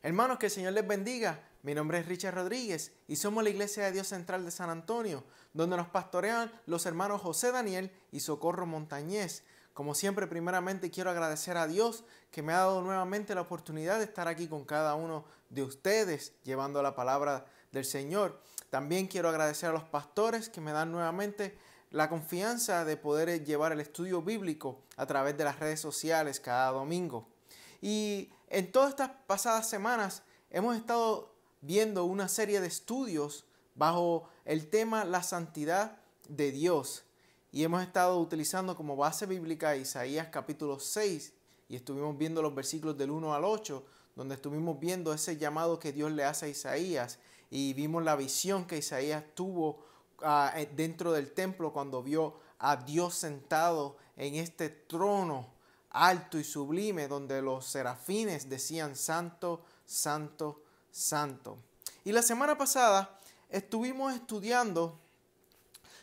Hermanos, que el Señor les bendiga. Mi nombre es Richard Rodríguez y somos la Iglesia de Dios Central de San Antonio, donde nos pastorean los hermanos José Daniel y Socorro Montañez. Como siempre, primeramente quiero agradecer a Dios que me ha dado nuevamente la oportunidad de estar aquí con cada uno de ustedes, llevando la palabra del Señor. También quiero agradecer a los pastores que me dan nuevamente la confianza de poder llevar el estudio bíblico a través de las redes sociales cada domingo. Y en todas estas pasadas semanas hemos estado viendo una serie de estudios bajo el tema la santidad de Dios. Y hemos estado utilizando como base bíblica Isaías capítulo 6 y estuvimos viendo los versículos del 1 al 8, donde estuvimos viendo ese llamado que Dios le hace a Isaías y vimos la visión que Isaías tuvo dentro del templo cuando vio a Dios sentado en este trono alto y sublime, donde los serafines decían santo, santo, santo. Y la semana pasada estuvimos estudiando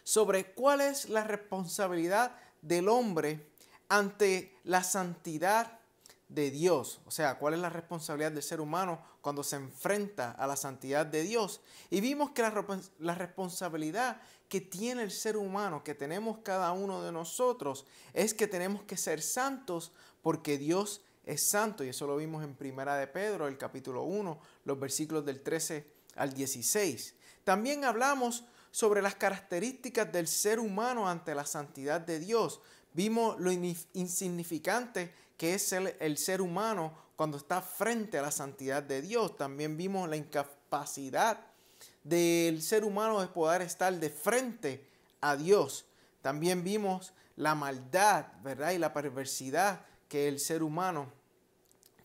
sobre cuál es la responsabilidad del hombre ante la santidad de Dios. O sea, cuál es la responsabilidad del ser humano cuando se enfrenta a la santidad de Dios. Y vimos que la responsabilidad que tiene el ser humano, que tenemos cada uno de nosotros, es que tenemos que ser santos porque Dios es santo. Y eso lo vimos en Primera de Pedro, el capítulo 1, los versículos del 13 al 16. También hablamos sobre las características del ser humano ante la santidad de Dios. Vimos lo insignificante que es el ser humano cuando está frente a la santidad de Dios. También vimos la incapacidad del ser humano de poder estar de frente a Dios. También vimos la maldad, ¿verdad? Y la perversidad que el ser humano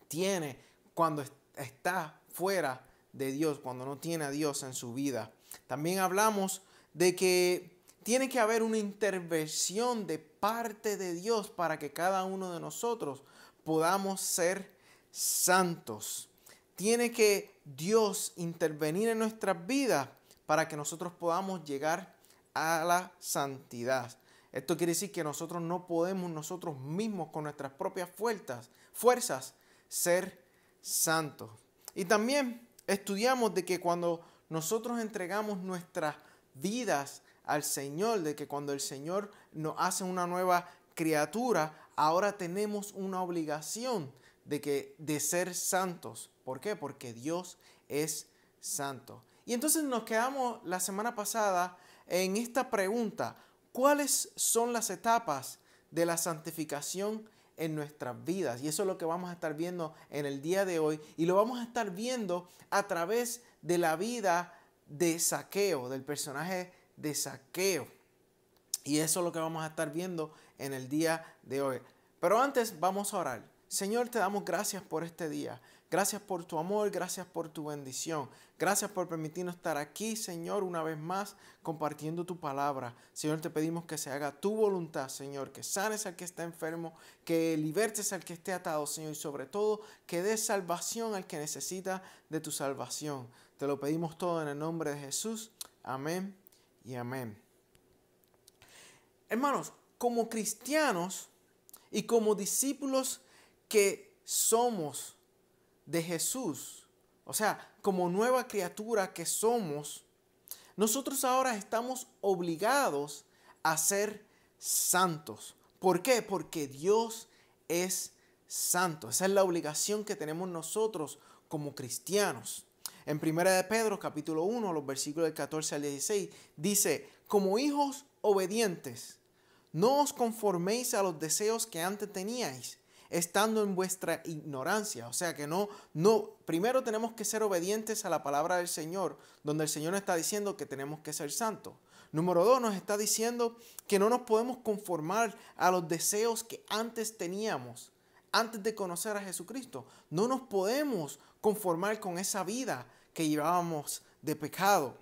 tiene cuando está fuera de Dios, cuando no tiene a Dios en su vida. También hablamos de que tiene que haber una intervención de parte de Dios para que cada uno de nosotros podamos ser santos. Tiene que Dios intervenir en nuestras vidas para que nosotros podamos llegar a la santidad. Esto quiere decir que nosotros no podemos nosotros mismos con nuestras propias fuerzas ser santos. Y también estudiamos de que cuando nosotros entregamos nuestras vidas al Señor, de que cuando el Señor nos hace una nueva criatura, ahora tenemos una obligación de ser santos. ¿Por qué? Porque Dios es santo. Y entonces nos quedamos la semana pasada en esta pregunta: ¿cuáles son las etapas de la santificación en nuestras vidas? Y eso es lo que vamos a estar viendo en el día de hoy, y lo vamos a estar viendo a través de la vida de Zaqueo, del personaje de Zaqueo. Y eso es lo que vamos a estar viendo en el día de hoy. Pero antes vamos a orar. Señor, te damos gracias por este día. Gracias por tu amor, gracias por tu bendición. Gracias por permitirnos estar aquí, Señor, una vez más compartiendo tu palabra. Señor, te pedimos que se haga tu voluntad, Señor, que sanes al que está enfermo, que libertes al que esté atado, Señor, y sobre todo que des salvación al que necesita de tu salvación. Te lo pedimos todo en el nombre de Jesús. Amén y amén. Hermanos, como cristianos y como discípulos que somos de Jesús, o sea, como nueva criatura que somos, nosotros ahora estamos obligados a ser santos. ¿Por qué? Porque Dios es santo. Esa es la obligación que tenemos nosotros como cristianos. En Primera de Pedro, capítulo 1, los versículos del 14 al 16, dice: como hijos obedientes, no os conforméis a los deseos que antes teníais, estando en vuestra ignorancia. O sea que primero tenemos que ser obedientes a la palabra del Señor, donde el Señor nos está diciendo que tenemos que ser santos. Número 2, nos está diciendo que no nos podemos conformar a los deseos que antes teníamos, antes de conocer a Jesucristo. No nos podemos conformar con esa vida que llevábamos de pecado.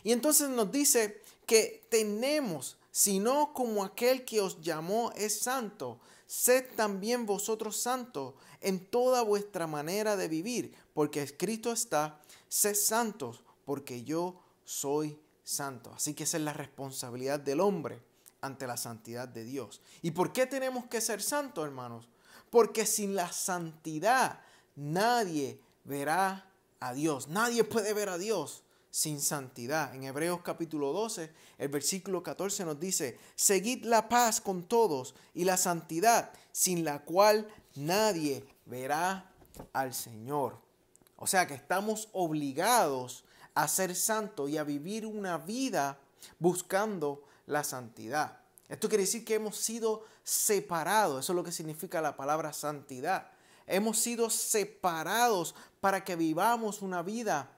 Y entonces nos dice que tenemos, sino como aquel que os llamó es santo, sed también vosotros santos en toda vuestra manera de vivir, porque escrito está: sed santos, porque yo soy santo. Así que esa es la responsabilidad del hombre ante la santidad de Dios. ¿Y por qué tenemos que ser santos, hermanos? Porque sin la santidad nadie verá a Dios. Nadie puede ver a Dios sin santidad. En Hebreos capítulo 12, el versículo 14 nos dice: seguid la paz con todos y la santidad, sin la cual nadie verá al Señor. O sea que estamos obligados a ser santos y a vivir una vida buscando la santidad. Esto quiere decir que hemos sido separados. Eso es lo que significa la palabra santidad. Hemos sido separados para que vivamos una vida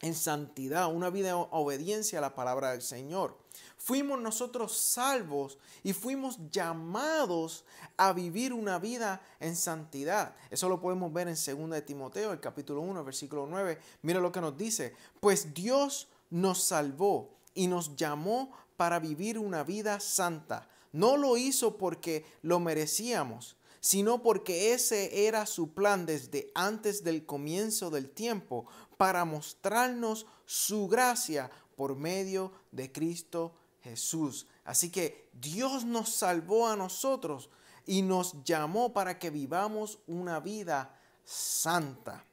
en santidad, una vida en obediencia a la palabra del Señor. Fuimos nosotros salvos y fuimos llamados a vivir una vida en santidad. Eso lo podemos ver en 2 de Timoteo, el capítulo 1, el versículo 9. Mira lo que nos dice: pues Dios nos salvó y nos llamó para vivir una vida santa. No lo hizo porque lo merecíamos, sino porque ese era su plan desde antes del comienzo del tiempo, para mostrarnos su gracia por medio de Cristo Jesús. Así que Dios nos salvó a nosotros y nos llamó para que vivamos una vida santa.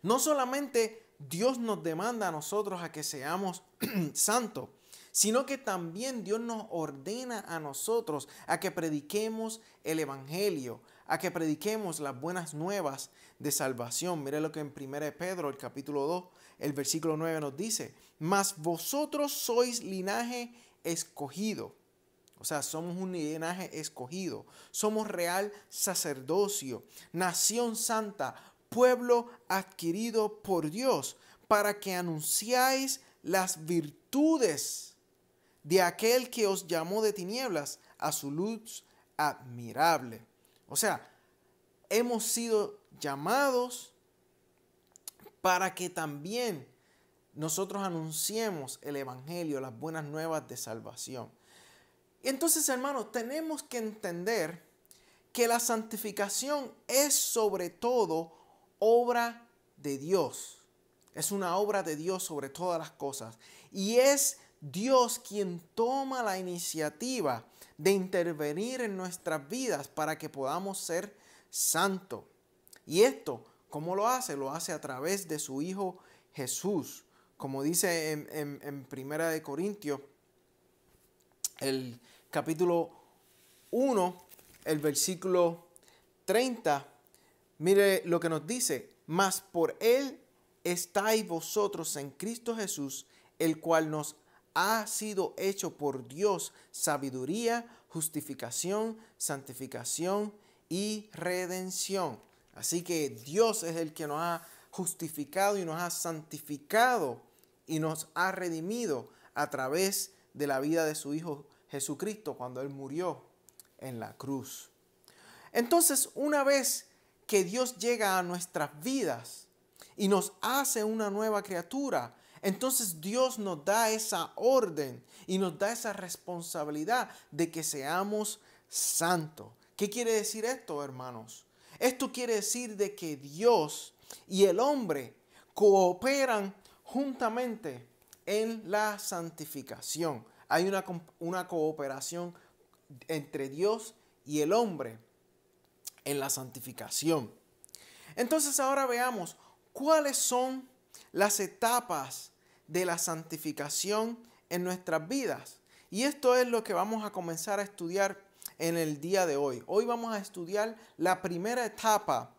No solamente Dios nos demanda a nosotros a que seamos santos, sino que también Dios nos ordena a nosotros a que prediquemos el evangelio, a que prediquemos las buenas nuevas de salvación. Mire lo que en 1 Pedro, el capítulo 2, el versículo 9 nos dice: mas vosotros sois linaje escogido. O sea, somos un linaje escogido, somos real sacerdocio, nación santa, pueblo adquirido por Dios, para que anunciáis las virtudes de aquel que os llamó de tinieblas a su luz admirable. O sea, hemos sido llamados para que también nosotros anunciemos el evangelio, las buenas nuevas de salvación. Entonces, hermanos, tenemos que entender que la santificación es sobre todo obra de Dios. Es una obra de Dios sobre todas las cosas. Y es Dios quien toma la iniciativa de intervenir en nuestras vidas para que podamos ser santos. Y esto, ¿cómo lo hace? Lo hace a través de su Hijo Jesús. Como dice en Primera de Corintios, el capítulo 1, el versículo 30, mire lo que nos dice: mas por él estáis vosotros en Cristo Jesús, el cual nos ha sido hecho por Dios sabiduría, justificación, santificación y redención. Así que Dios es el que nos ha justificado y nos ha santificado y nos ha redimido a través de la vida de su Hijo Jesucristo cuando Él murió en la cruz. Entonces, una vez que Dios llega a nuestras vidas y nos hace una nueva criatura, entonces Dios nos da esa orden y nos da esa responsabilidad de que seamos santos. ¿Qué quiere decir esto, hermanos? Esto quiere decir de que Dios y el hombre cooperan juntamente en la santificación. Hay una cooperación entre Dios y el hombre en la santificación. Entonces ahora veamos cuáles son las etapas de la santificación en nuestras vidas. Y esto es lo que vamos a comenzar a estudiar en el día de hoy. Hoy vamos a estudiar la primera etapa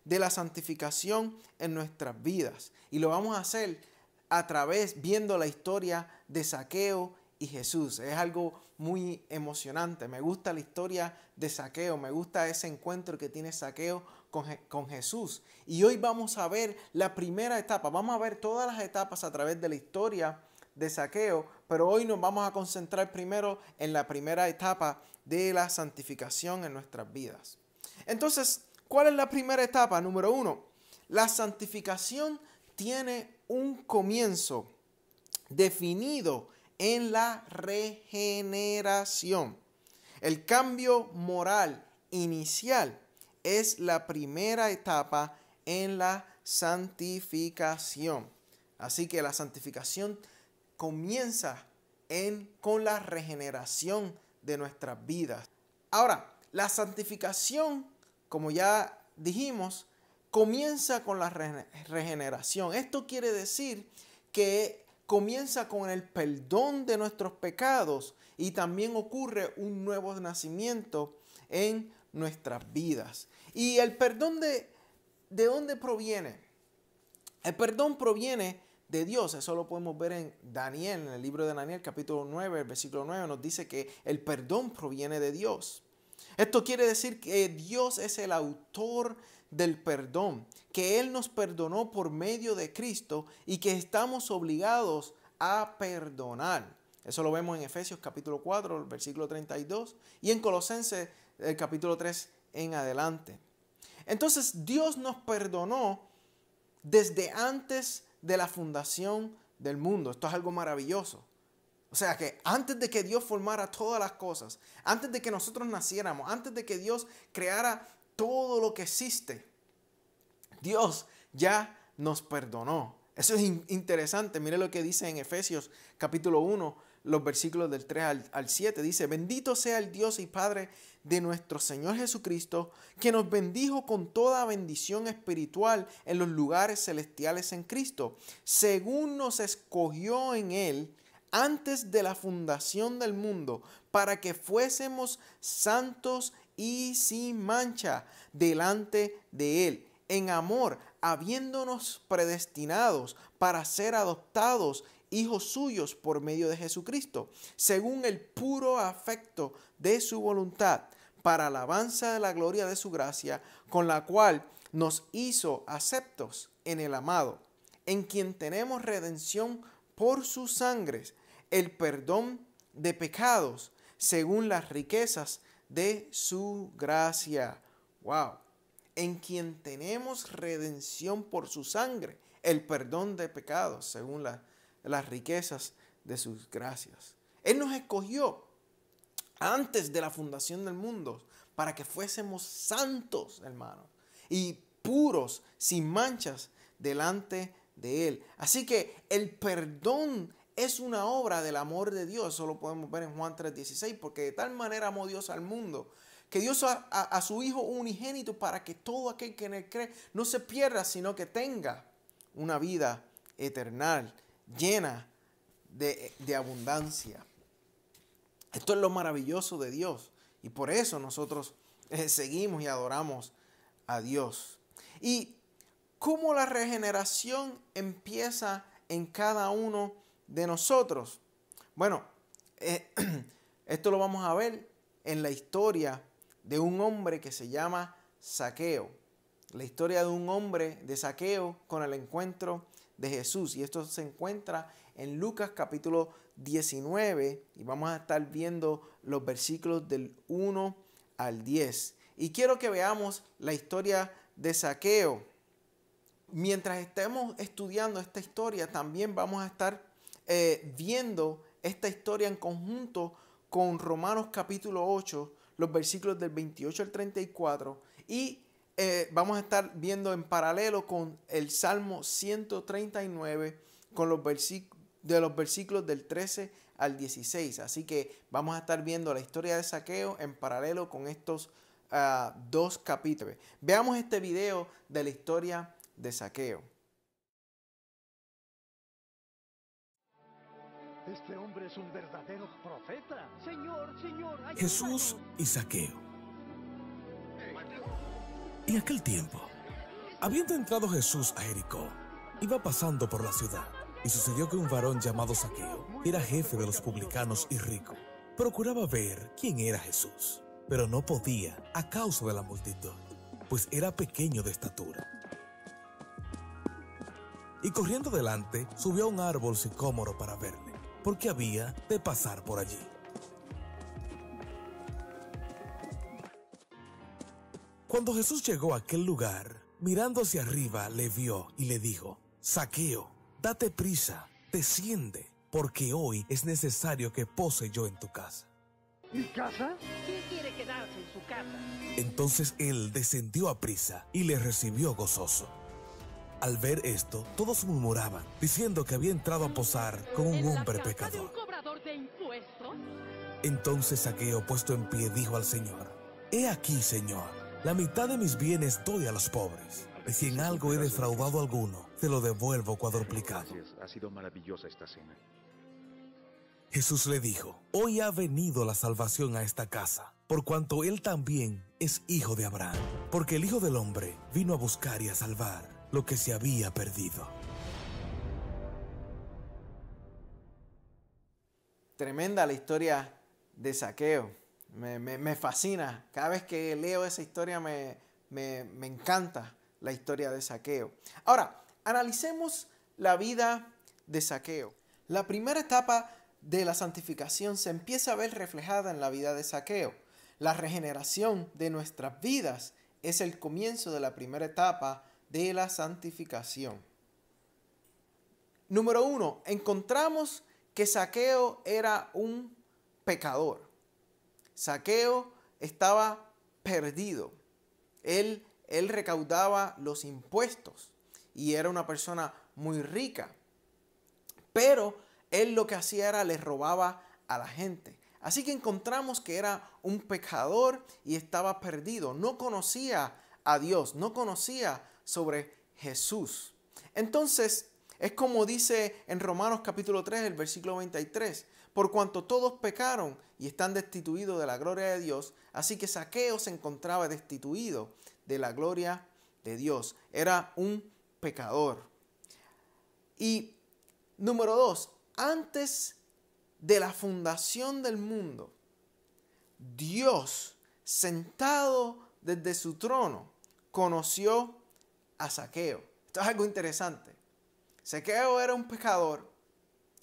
de la santificación en nuestras vidas. Y lo vamos a hacer a través, viendo la historia de Zaqueo y Jesús. Es algo muy emocionante. Me gusta la historia de Zaqueo. Me gusta ese encuentro que tiene Zaqueo con Jesús. Y hoy vamos a ver la primera etapa. Vamos a ver todas las etapas a través de la historia de Zaqueo, pero hoy nos vamos a concentrar primero en la primera etapa de la santificación en nuestras vidas. Entonces, ¿cuál es la primera etapa? Número 1, la santificación tiene un comienzo definido en la regeneración. El cambio moral inicial es la primera etapa en la santificación. Así que la santificación comienza con la regeneración de nuestras vidas. Ahora, la santificación, como ya dijimos, comienza con la regeneración. Esto quiere decir que comienza con el perdón de nuestros pecados y también ocurre un nuevo nacimiento en nuestras vidas. ¿Y el perdón de dónde proviene? El perdón proviene de Dios. Eso lo podemos ver en Daniel, en el libro de Daniel, capítulo 9, el versículo 9, nos dice que el perdón proviene de Dios. Esto quiere decir que Dios es el autor del perdón, que Él nos perdonó por medio de Cristo y que estamos obligados a perdonar. Eso lo vemos en Efesios capítulo 4, el versículo 32 y en Colosenses el capítulo 3 en adelante. Entonces Dios nos perdonó desde antes de la fundación del mundo. Esto es algo maravilloso. O sea que antes de que Dios formara todas las cosas, antes de que nosotros naciéramos, antes de que Dios creara todo lo que existe, Dios ya nos perdonó. Eso es interesante. Mire lo que dice en Efesios capítulo 1, los versículos del 3 al 7. Dice: bendito sea el Dios y Padre de nuestro Señor Jesucristo, que nos bendijo con toda bendición espiritual en los lugares celestiales en Cristo, según nos escogió en Él antes de la fundación del mundo, para que fuésemos santos y sin mancha delante de Él, en amor, habiéndonos predestinados para ser adoptados hijos suyos por medio de Jesucristo, según el puro afecto de su voluntad, para alabanza de la gloria de su gracia, con la cual nos hizo aceptos en el amado, en quien tenemos redención por sus sangres, el perdón de pecados, según las riquezas de su gracia. ¡Wow! En quien tenemos redención por su sangre, el perdón de pecados, según las riquezas de sus gracias. Él nos escogió antes de la fundación del mundo para que fuésemos santos, hermanos, y puros, sin manchas, delante de Él. Así que el perdón es una obra del amor de Dios. Eso lo podemos ver en Juan 3:16, porque de tal manera amó Dios al mundo, que dio a su Hijo unigénito para que todo aquel que en Él cree no se pierda, sino que tenga una vida eterna, llena de abundancia. Esto es lo maravilloso de Dios y por eso nosotros seguimos y adoramos a Dios. ¿Y cómo la regeneración empieza en cada uno de nosotros? Bueno, esto lo vamos a ver en la historia de un hombre que se llama Zaqueo. La historia de un hombre de Zaqueo con el encuentro de Jesús. Y esto se encuentra en Lucas capítulo 19 y vamos a estar viendo los versículos del 1 al 10. Y quiero que veamos la historia de Zaqueo. Mientras estemos estudiando esta historia, también vamos a estar viendo esta historia en conjunto con Romanos capítulo 8, los versículos del 28 al 34 y vamos a estar viendo en paralelo con el Salmo 139 con los versículos del 13 al 16. Así que vamos a estar viendo la historia de Zaqueo en paralelo con estos dos capítulos. Veamos este video de la historia de Zaqueo. Este hombre es un verdadero profeta. Señor, ayúdanos. Jesús y Zaqueo. En aquel tiempo, habiendo entrado Jesús a Jericó, iba pasando por la ciudad, y sucedió que un varón llamado Zaqueo, que era jefe de los publicanos y rico, procuraba ver quién era Jesús, pero no podía a causa de la multitud, pues era pequeño de estatura. Y corriendo delante, subió a un árbol sicómoro para verle, porque había de pasar por allí. Cuando Jesús llegó a aquel lugar, mirando hacia arriba, le vio y le dijo: Zaqueo, date prisa, desciende, porque hoy es necesario que pose yo en tu casa. ¿Mi casa? ¿Quién quiere quedarse en su casa? Entonces él descendió a prisa y le recibió gozoso. Al ver esto, todos murmuraban, diciendo que había entrado a posar con un hombre pecador. ¿Un cobrador de impuestos? Entonces Zaqueo, puesto en pie, dijo al Señor: He aquí, Señor, la mitad de mis bienes doy a los pobres, y si en algo he defraudado a alguno, te lo devuelvo cuadruplicado. Gracias, ha sido maravillosa esta cena. Jesús le dijo: hoy ha venido la salvación a esta casa, por cuanto él también es hijo de Abraham, porque el Hijo del Hombre vino a buscar y a salvar lo que se había perdido. Tremenda la historia de Zaqueo. Me fascina. Cada vez que leo esa historia me encanta la historia de Zaqueo. Ahora, analicemos la vida de Zaqueo. La primera etapa de la santificación se empieza a ver reflejada en la vida de Zaqueo. La regeneración de nuestras vidas es el comienzo de la primera etapa de la santificación. Número 1. Encontramos que Zaqueo era un pecador. Zaqueo estaba perdido. Él recaudaba los impuestos y era una persona muy rica. Pero él lo que hacía era le robaba a la gente. Así que encontramos que era un pecador y estaba perdido. No conocía a Dios, no conocía sobre Jesús. Entonces, es como dice en Romanos capítulo 3, el versículo 23. Por cuanto todos pecaron y están destituidos de la gloria de Dios, así que Zaqueo se encontraba destituido de la gloria de Dios. Era un pecador. Y número 2, antes de la fundación del mundo, Dios, sentado desde su trono, conoció a Zaqueo. Esto es algo interesante. Zaqueo era un pecador,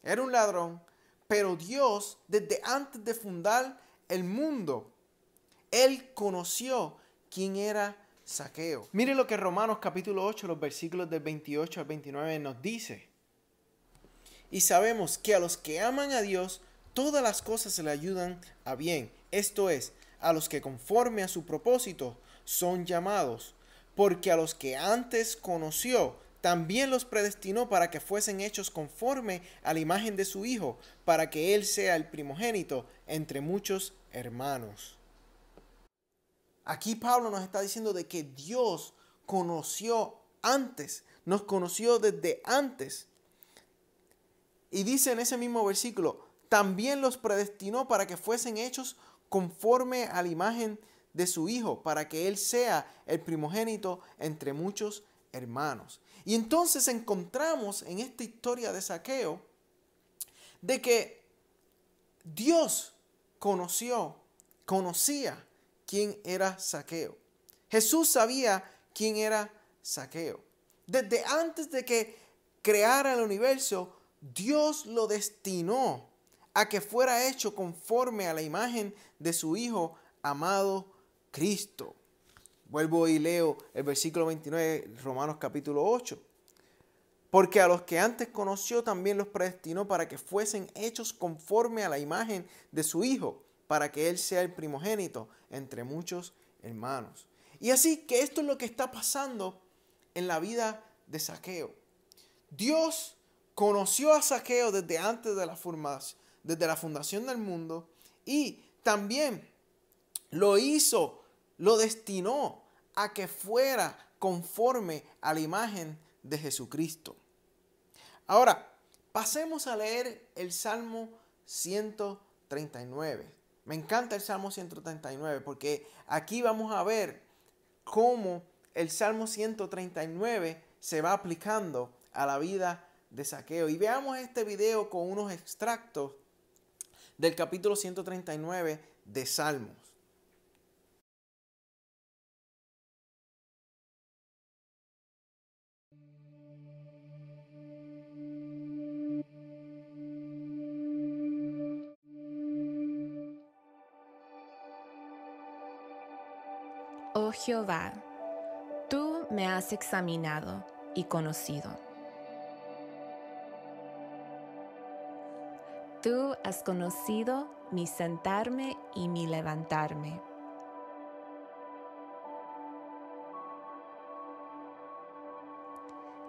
era un ladrón, pero Dios, desde antes de fundar el mundo, Él conoció quién era Zaqueo. Mire lo que Romanos capítulo 8, los versículos del 28 al 29 nos dice. Y sabemos que a los que aman a Dios, todas las cosas se le ayudan a bien. Esto es, a los que conforme a su propósito son llamados. Porque a los que antes conoció, también los predestinó para que fuesen hechos conforme a la imagen de su Hijo, para que Él sea el primogénito entre muchos hermanos. Aquí Pablo nos está diciendo de que Dios conoció antes, nos conoció desde antes. Y dice en ese mismo versículo, también los predestinó para que fuesen hechos conforme a la imagen de su Hijo, para que Él sea el primogénito entre muchos hermanos. Y entonces encontramos en esta historia de Zaqueo de que Dios conocía quién era Zaqueo. Jesús sabía quién era Zaqueo. Desde antes de que creara el universo, Dios lo destinó a que fuera hecho conforme a la imagen de su Hijo amado Cristo. Vuelvo y leo el versículo 29, Romanos capítulo 8. Porque a los que antes conoció también los predestinó para que fuesen hechos conforme a la imagen de su Hijo, para que Él sea el primogénito entre muchos hermanos. Y así que esto es lo que está pasando en la vida de Zaqueo. Dios conoció a Zaqueo desde antes de desde la fundación del mundo, y también lo destinó a que fuera conforme a la imagen de Jesucristo. Ahora, pasemos a leer el Salmo 139. Me encanta el Salmo 139 porque aquí vamos a ver cómo el Salmo 139 se va aplicando a la vida de Zaqueo. Y veamos este video con unos extractos del capítulo 139 de Salmos. Oh Jehová, tú me has examinado y conocido. Tú has conocido mi sentarme y mi levantarme.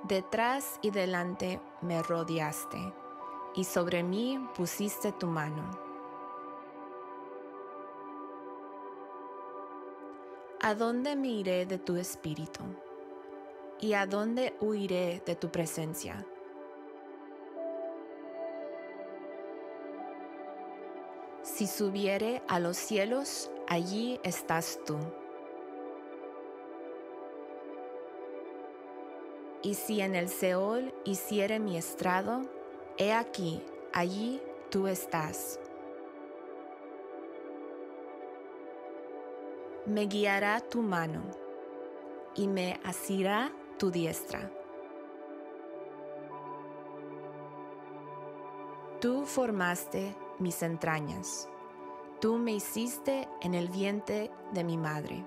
Detrás y delante me rodeaste, y sobre mí pusiste tu mano. ¿A dónde me iré de tu espíritu? ¿Y a dónde huiré de tu presencia? Si subiere a los cielos, allí estás tú. Y si en el Seol hiciere mi estrado, he aquí, allí tú estás. Me guiará tu mano, y me asirá tu diestra. Tú formaste mis entrañas, tú me hiciste en el vientre de mi madre.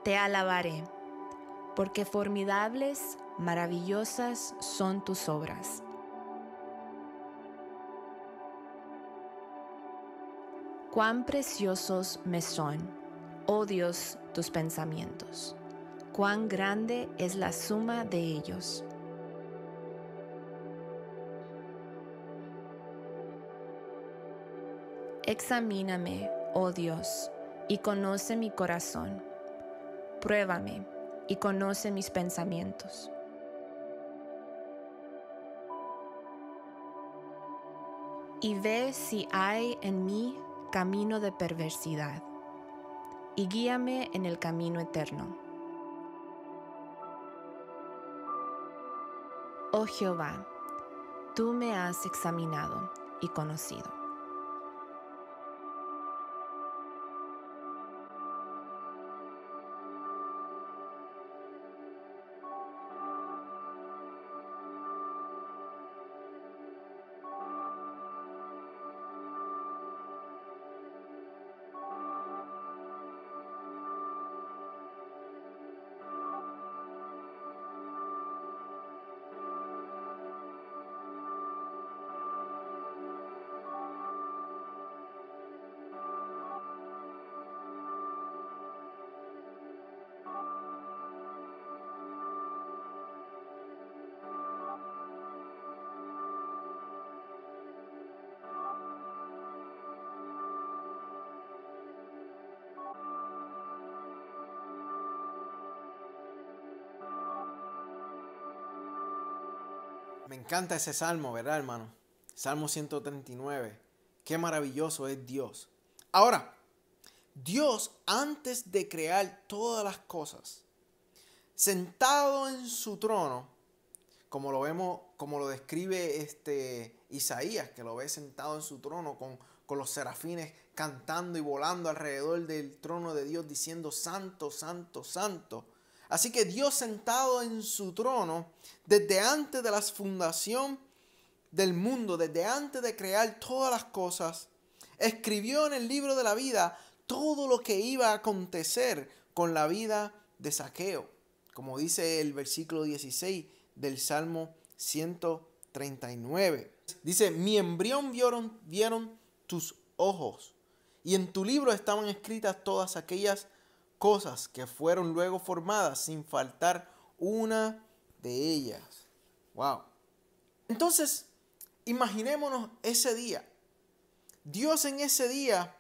Te alabaré, porque formidables, maravillosas son tus obras. Cuán preciosos me son, oh Dios, tus pensamientos. Cuán grande es la suma de ellos. Examíname, oh Dios, y conoce mi corazón. Pruébame y conoce mis pensamientos. Y ve si hay en mí camino de perversidad, y guíame en el camino eterno. Oh Jehová, tú me has examinado y conocido. Me encanta ese salmo, ¿verdad, hermano? Salmo 139. Qué maravilloso es Dios. Ahora, Dios, antes de crear todas las cosas, sentado en su trono, como lo vemos, como lo describe Isaías, que lo ve sentado en su trono con los serafines cantando y volando alrededor del trono de Dios, diciendo santo, santo, santo. Así que Dios, sentado en su trono, desde antes de la fundación del mundo, desde antes de crear todas las cosas, escribió en el libro de la vida todo lo que iba a acontecer con la vida de Zaqueo, como dice el versículo 16 del Salmo 139. Dice, mi embrión vieron tus ojos, y en tu libro estaban escritas todas aquellas cosas que fueron luego formadas, sin faltar una de ellas. Wow. Entonces, imaginémonos ese día. Dios en ese día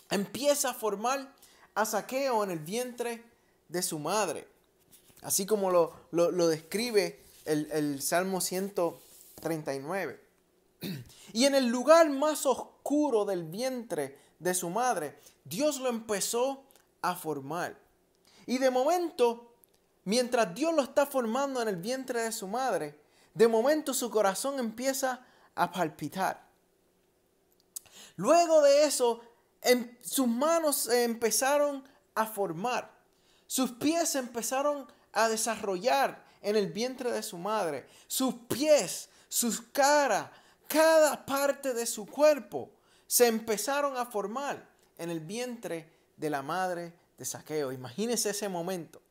empieza a formar a Zaqueo en el vientre de su madre. Así como lo describe el Salmo 139. Y en el lugar más oscuro del vientre de su madre, Dios lo empezó a formar. Y de momento, mientras Dios lo está formando en el vientre de su madre, de momento su corazón empieza a palpitar. Luego de eso, sus manos se empezaron a formar. Sus pies se empezaron a desarrollar en el vientre de su madre. Sus pies, sus caras, cada parte de su cuerpo se empezaron a formar en el vientre de la madre de Zaqueo. Imagínense ese momento.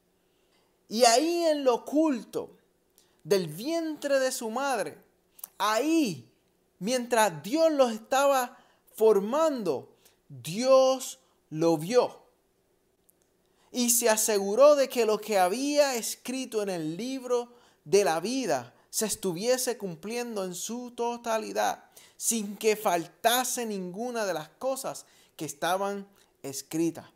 Y ahí en lo oculto del vientre de su madre, ahí, mientras Dios los estaba formando, Dios lo vio. Y se aseguró de que lo que había escrito en el libro de la vida se estuviese cumpliendo en su totalidad, sin que faltase ninguna de las cosas que estaban escritas.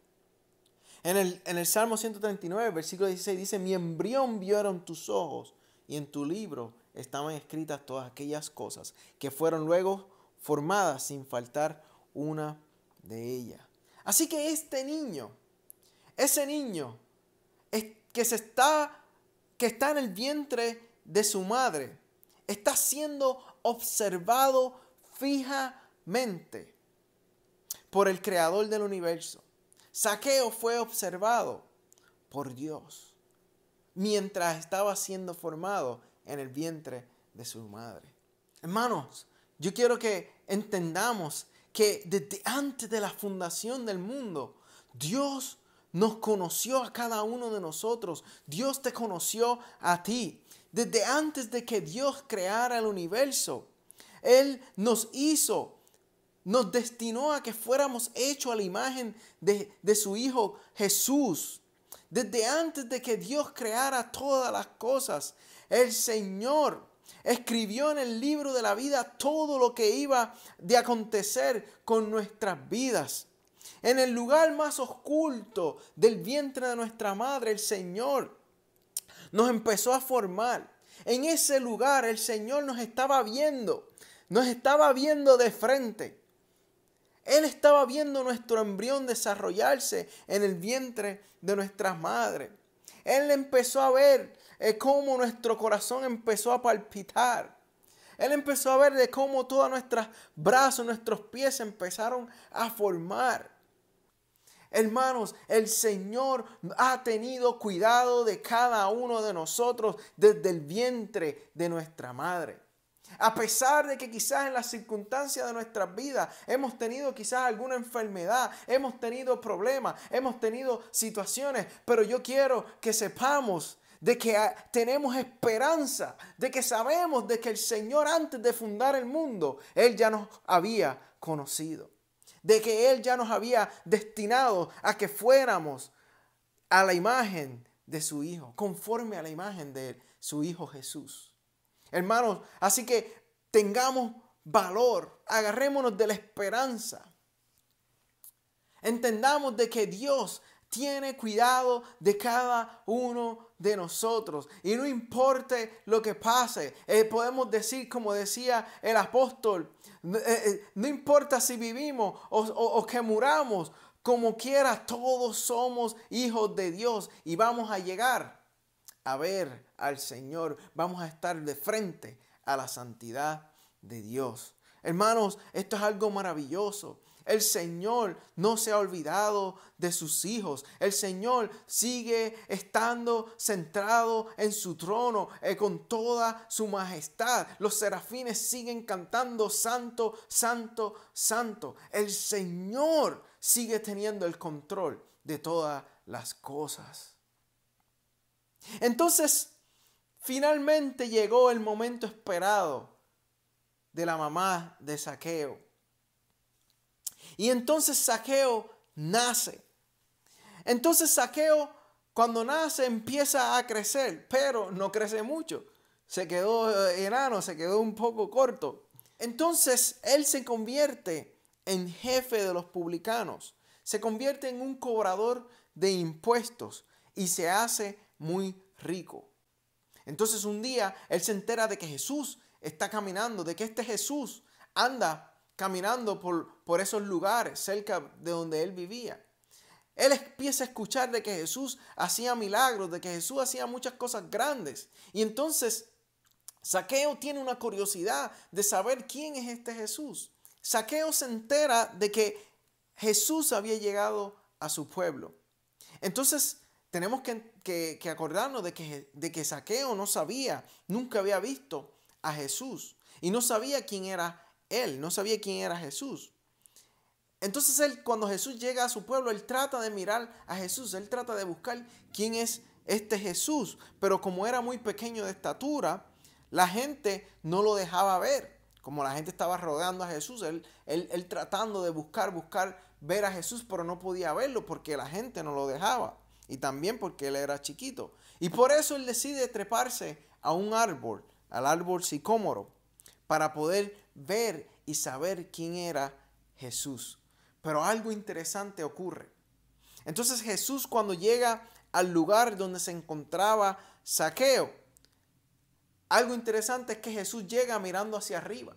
En el Salmo 139, versículo 16 dice, mi embrión vieron tus ojos y en tu libro estaban escritas todas aquellas cosas que fueron luego formadas sin faltar una de ellas. Así que ese niño que está en el vientre de su madre, está siendo observado fijamente por el creador del universo. Zaqueo fue observado por Dios mientras estaba siendo formado en el vientre de su madre. Hermanos, yo quiero que entendamos que desde antes de la fundación del mundo, Dios nos conoció a cada uno de nosotros. Dios te conoció a ti. Desde antes de que Dios creara el universo, Él nos hizo, nos destinó a que fuéramos hechos a la imagen de su Hijo Jesús. Desde antes de que Dios creara todas las cosas, el Señor escribió en el libro de la vida todo lo que iba de acontecer con nuestras vidas. En el lugar más oculto del vientre de nuestra madre, el Señor nos empezó a formar. En ese lugar el Señor nos estaba viendo de frente. Él estaba viendo nuestro embrión desarrollarse en el vientre de nuestras madres. Él empezó a ver cómo nuestro corazón empezó a palpitar. Él empezó a ver de cómo todos nuestros brazos, nuestros pies empezaron a formar. Hermanos, el Señor ha tenido cuidado de cada uno de nosotros desde el vientre de nuestra madre. A pesar de que quizás en las circunstancias de nuestras vidas hemos tenido quizás alguna enfermedad, hemos tenido problemas, hemos tenido situaciones, pero yo quiero que sepamos de que tenemos esperanza, de que sabemos de que el Señor antes de fundar el mundo, Él ya nos había conocido. De que Él ya nos había destinado a que fuéramos a la imagen de su Hijo, conforme a la imagen de su Hijo Jesús. Hermanos, así que tengamos valor, agarrémonos de la esperanza. Entendamos de que Dios tiene cuidado de cada uno de nosotros. Y no importe lo que pase, podemos decir como decía el apóstol, no importa si vivimos o que muramos, como quiera todos somos hijos de Dios y vamos a llegar a ver al Señor. Vamos a estar de frente a la santidad de Dios. Hermanos, esto es algo maravilloso. El Señor no se ha olvidado de sus hijos. El Señor sigue estando centrado en su trono con toda su majestad. Los serafines siguen cantando santo, santo, santo. El Señor sigue teniendo el control de todas las cosas. Entonces, finalmente llegó el momento esperado de la mamá de Zaqueo. Y entonces Zaqueo nace. Entonces Zaqueo, cuando nace, empieza a crecer, pero no crece mucho. Se quedó enano, se quedó un poco corto. Entonces él se convierte en jefe de los publicanos. Se convierte en un cobrador de impuestos y se hace muy rico. Entonces un día él se entera de que Jesús está caminando, de que este Jesús anda caminando por esos lugares cerca de donde él vivía. Él empieza a escuchar de que Jesús hacía milagros, de que Jesús hacía muchas cosas grandes. Y entonces Zaqueo tiene una curiosidad de saber quién es este Jesús. Zaqueo se entera de que Jesús había llegado a su pueblo. Entonces tenemos que acordarnos de que Zaqueo no sabía, nunca había visto a Jesús. Y no sabía quién era él, no sabía quién era Jesús. Entonces él, cuando Jesús llega a su pueblo, él trata de mirar a Jesús, él trata de buscar quién es este Jesús. Pero como era muy pequeño de estatura, la gente no lo dejaba ver. Como la gente estaba rodeando a Jesús, él tratando de buscar ver a Jesús, pero no podía verlo porque la gente no lo dejaba. Y también porque él era chiquito. Y por eso él decide treparse a un árbol, al árbol sicómoro, para poder ver y saber quién era Jesús. Pero algo interesante ocurre. Entonces Jesús, cuando llega al lugar donde se encontraba Zaqueo, algo interesante es que Jesús llega mirando hacia arriba.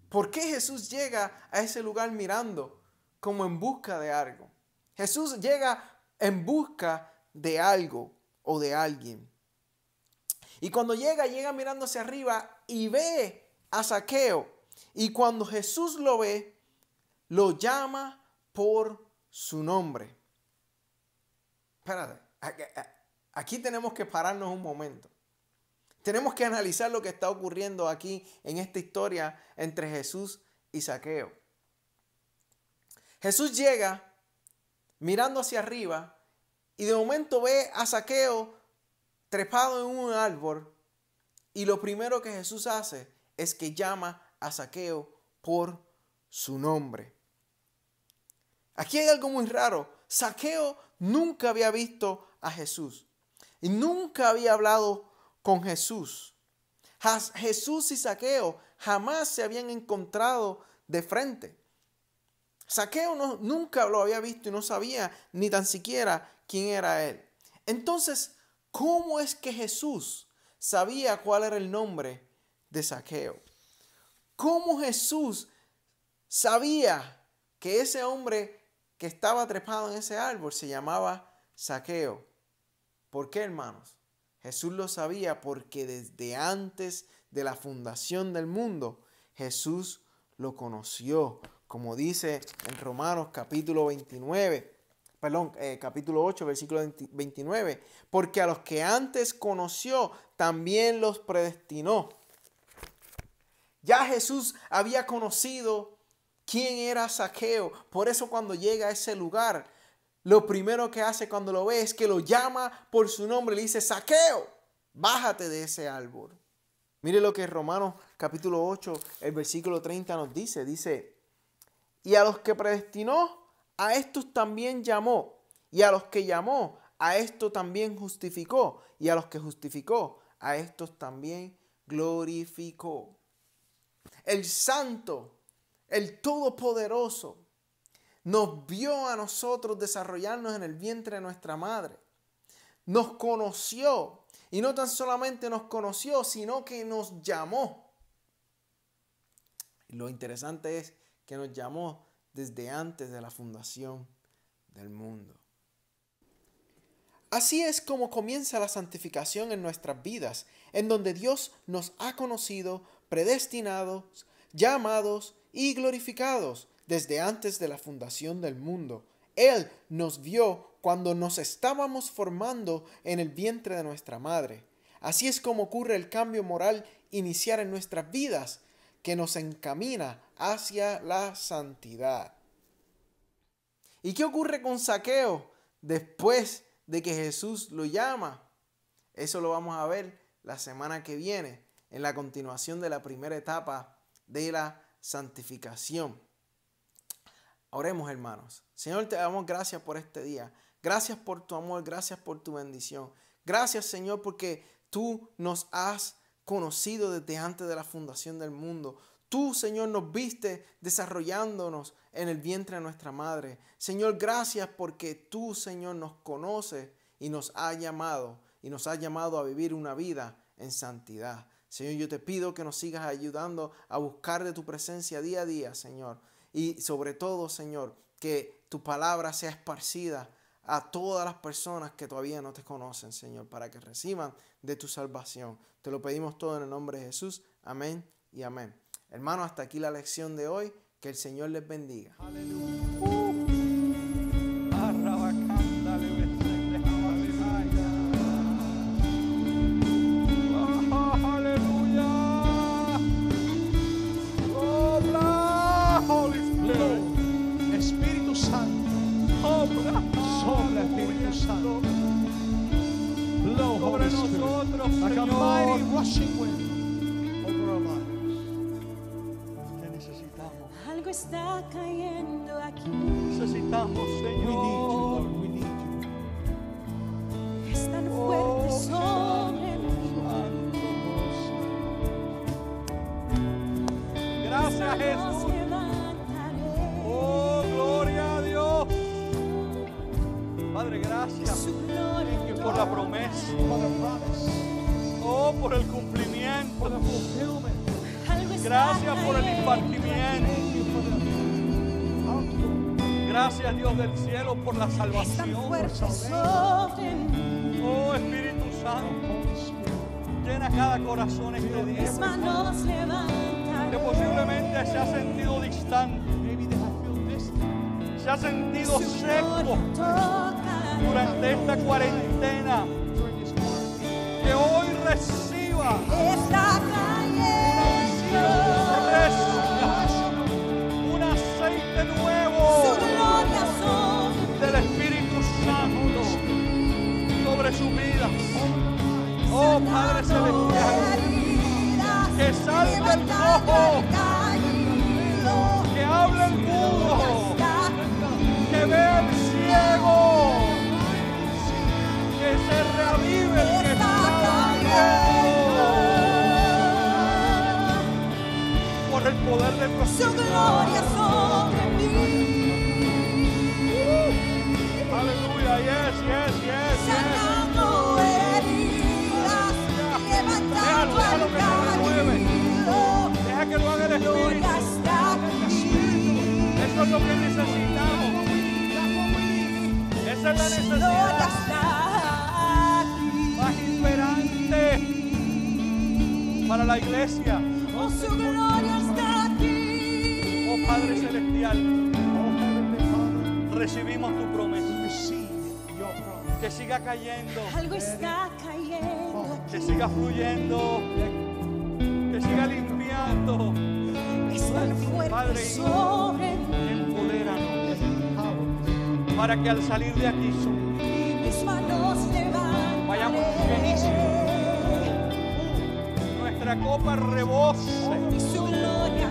¿Por qué Jesús llega a ese lugar mirando como en busca de algo? Jesús llega en busca de algo o de alguien. Y cuando llega mirando hacia arriba y ve a Zaqueo. Y cuando Jesús lo ve, lo llama por su nombre. Espérate, aquí tenemos que pararnos un momento. Tenemos que analizar lo que está ocurriendo aquí en esta historia entre Jesús y Zaqueo. Jesús llega mirando hacia arriba y de momento ve a Zaqueo trepado en un árbol y lo primero que Jesús hace es que llama a Zaqueo por su nombre. Aquí hay algo muy raro. Zaqueo nunca había visto a Jesús y nunca había hablado con Jesús. Jesús y Zaqueo jamás se habían encontrado de frente. Zaqueo nunca lo había visto y no sabía ni tan siquiera quién era él. Entonces, ¿cómo es que Jesús sabía cuál era el nombre de Zaqueo? ¿Cómo Jesús sabía que ese hombre que estaba trepado en ese árbol se llamaba Zaqueo? ¿Por qué, hermanos? Jesús lo sabía porque desde antes de la fundación del mundo, Jesús lo conoció. Como dice en Romanos capítulo 8, versículo 29. Porque a los que antes conoció, también los predestinó. Ya Jesús había conocido quién era Zaqueo. Por eso cuando llega a ese lugar, lo primero que hace cuando lo ve es que lo llama por su nombre. Le dice: Zaqueo, bájate de ese árbol. Mire lo que Romanos capítulo 8, el versículo 30 nos dice. Dice: y a los que predestinó, a estos también llamó. Y a los que llamó, a estos también justificó. Y a los que justificó, a estos también glorificó. El Santo, el Todopoderoso, nos vio a nosotros desarrollarnos en el vientre de nuestra madre. Nos conoció. Y no tan solamente nos conoció, sino que nos llamó. Y lo interesante es que nos llamó desde antes de la fundación del mundo. Así es como comienza la santificación en nuestras vidas, en donde Dios nos ha conocido, predestinados, llamados y glorificados desde antes de la fundación del mundo. Él nos vio cuando nos estábamos formando en el vientre de nuestra madre. Así es como ocurre el cambio moral inicial en nuestras vidas, que nos encamina hacia la santidad. ¿Y qué ocurre con Zaqueo después de que Jesús lo llama? Eso lo vamos a ver la semana que viene, en la continuación de la primera etapa de la santificación. Oremos, hermanos. Señor, te damos gracias por este día. Gracias por tu amor, gracias por tu bendición. Gracias, Señor, porque tú nos has conocido desde antes de la fundación del mundo. Tú, Señor, nos viste desarrollándonos en el vientre de nuestra madre. Señor, gracias porque tú, Señor, nos conoces y nos has llamado a vivir una vida en santidad. Señor, yo te pido que nos sigas ayudando a buscar de tu presencia día a día, Señor. Y sobre todo, Señor, que tu palabra sea esparcida a todas las personas que todavía no te conocen, Señor, para que reciban de tu salvación. Te lo pedimos todo en el nombre de Jesús. Amén y amén. Hermanos, hasta aquí la lección de hoy. Que el Señor les bendiga. Espíritu Santo, obra, sopla, Espíritu Santo. Blow, Holy Spirit, like a mighty rushing wind over our lives. Te necesitamos. Algo está cayendo aquí. Necesitamos, Señor. We need you, Lord. We need you. Es tan fuerte sobre mí. Gracias, Jesús. Nos levantaré. Oh, gloria a Dios. gracias Su gloria por la promesa. For the promise, Oh, por el for cumplimiento. the fulfillment. algo está Gracias por el cayendo. impartimiento. Thank you for the outpour. Gracias, Dios del cielo, por la Es tan salvación. fuerte sobre mí. Oh, Espíritu Santo, Holy Spirit, llena cada corazón este día. Mis manos levantan. Que posiblemente se ha sentido distante, maybe they have feel distant se ha sentido Su seco gloria tocaré. durante esta cuarentena. during this quarantine. Que hoy reciba, Está cayendo. un aceite Su nuevo gloria sobre del Espíritu Santo sobre su vida. Oh, Padre Celestial, que salve el cojo, que hable el mudo, que vea el ciego, que se reavive el que está muriendo por el poder de tu Su Espíritu. gloria sobre mí, Aleluya, yes. sanando heridas, levantando Déjalo al que se renueve. caído. Deja que lo haga el Espíritu. Gloria está aquí, Eso es lo que necesitamos. Esa es la su gloria necesidad está aquí. más imperante para la iglesia. Oh, su gloria está aquí. Oh Padre Celestial, Oh, Heavenly Father, recibimos tu promesa. receive your promise. Que siga cayendo, Algo está cayendo. que siga fluyendo, que siga limpiando. Es tan fuerte Padre, sobre mí. empodéranos para que al salir de aquí Mis manos levantan. vayamos llenísimos. Nuestra copa rebose Su gloria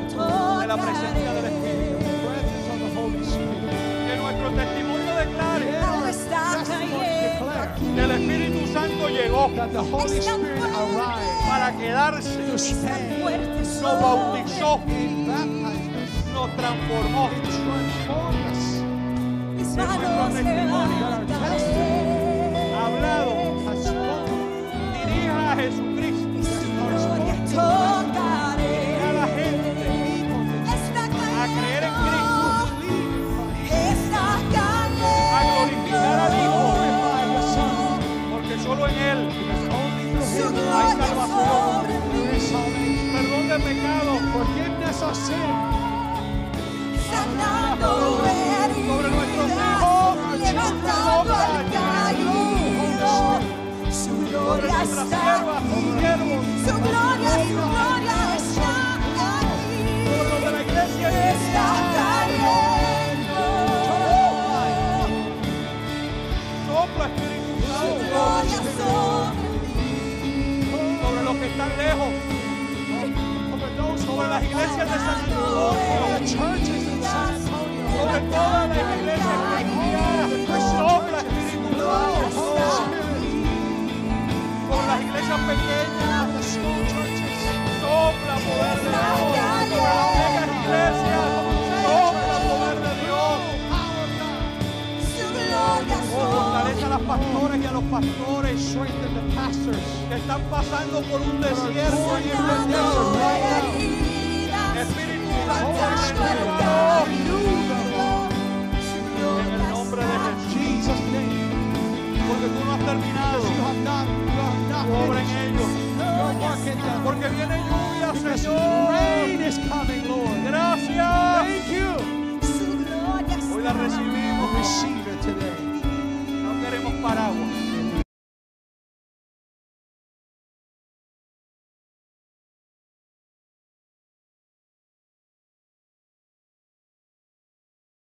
de la presencia del tocaré. Espíritu. Presence of the Holy Spirit. Que nuestro testimonio declare Algo está cayendo. Declare que el Espíritu Santo llegó that the Holy Es tan Spirit fuerte. para quedarse, to Es tan stand. fuerte nos sobre bautizó, He baptized us. nos transformó. He transformed us. mis que nuestro manos testimonio levantaré. hablado Has spoken. dirija a Jesucristo Su gloria tocaré. a la gente Está a creer en cayendo. Cristo, Está cayendo. a glorificar al Hijo, porque solo en Él Su hay gloria salvación, sobre There is salvation. perdón de pecados, Forgiveness of sin. sanando heridas, sobre nuestros hijos, levantando al caído. Su sobre gloria nuestras está siervas y aquí. siervos, Su gloria está aquí. sobre los de la iglesia Está cayendo. sopla Espíritu Su Santo gloria sobre mí. sobre los que están lejos, sobre las iglesias de San Antonio, Churches in San Antonio. sobre todas las iglesias cristianas, sopla Espíritu Santo, sobre las iglesias pequeñas, The small churches. sopla poder de Dios, sobre las megas iglesias, sopla poder de Dios. Su gloria Oh, fortalece a las sobre mí. pastoras y a los pastores Strengthen the pastors. que están pasando por un desierto en este Sanando tiempo. heridas, Espíritu Santo, levantando al renuévalos caído. Su en gloria el nombre de está Jesús, Jesus' name. porque tú no has terminado You have not tu obra en finished ellos, your work in them. porque viene lluvia, Because Señor. rain is coming, Lord. Gracias. Thank you. Su gloria Hoy la está recibimos Receive